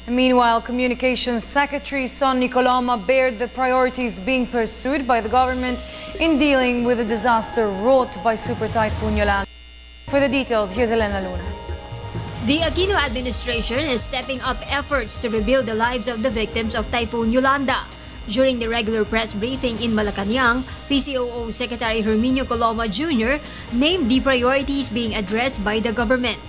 Meanwhile, Communications Secretary Sonny Coloma bared the priorities being pursued by the government in dealing with the disaster wrought by Super Typhoon Yolanda. For the details, here's Elena Luna. The Aquino administration is stepping up efforts to rebuild the lives of the victims of Typhoon Yolanda. During the regular press briefing in Malacanang, PCOO Secretary Herminio Coloma Jr. named the priorities being addressed by the government.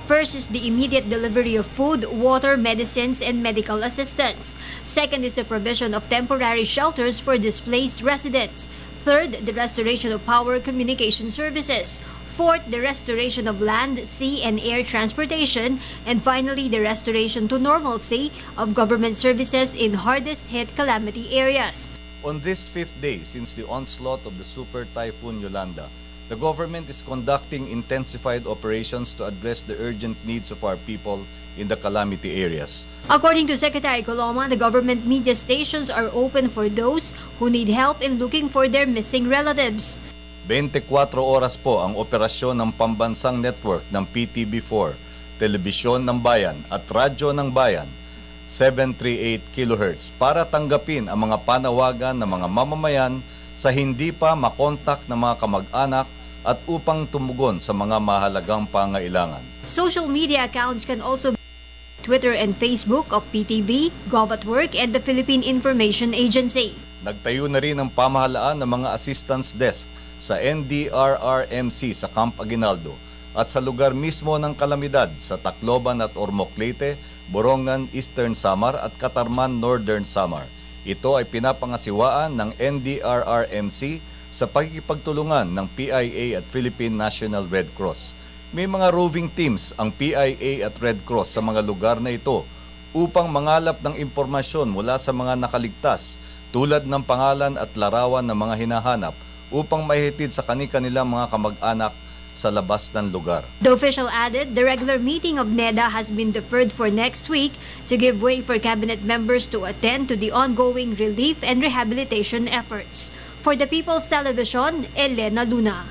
First is the immediate delivery of food, water, medicines, and medical assistance. Second is the provision of temporary shelters for displaced residents. Third, the restoration of power communication services. Fourth, the restoration of land, sea, and air transportation. And finally, the restoration to normalcy of government services in hardest-hit calamity areas. On this fifth day since the onslaught of the Super Typhoon Yolanda, the government is conducting intensified operations to address the urgent needs of our people in the calamity areas. According to Secretary Coloma, the government media stations are open for those who need help in looking for their missing relatives. 24 oras po ang operasyon ng pambansang network ng PTB4, Telebisyon ng Bayan at Radyo ng Bayan, 738 kHz para tanggapin ang mga panawagan ng mga mamamayan sa hindi pa makontak ng mga kamag-anak at upang tumugon sa mga mahalagang pangailangan. Social media accounts can also be Twitter and Facebook of PTV, Gov@Work, and the Philippine Information Agency. Nagtayo na rin ang pamahalaan ng mga assistance desk sa NDRRMC sa Camp Aguinaldo at sa lugar mismo ng kalamidad sa Tacloban at Ormoc Leyte, Borongan, Eastern Samar at Catarman, Northern Samar. Ito ay pinapangasiwaan ng NDRRMC sa pagkikipagtulungan ng PIA at Philippine National Red Cross. May mga roving teams ang PIA at Red Cross sa mga lugar na ito upang mangalap ng impormasyon mula sa mga nakaligtas tulad ng pangalan at larawan ng mga hinahanap upang maihatid sa kanilang mga kamag-anak sa labas ng lugar. The official added, the regular meeting of NEDA has been deferred for next week to give way for cabinet members to attend to the ongoing relief and rehabilitation efforts. For the People's Television, Elena Luna.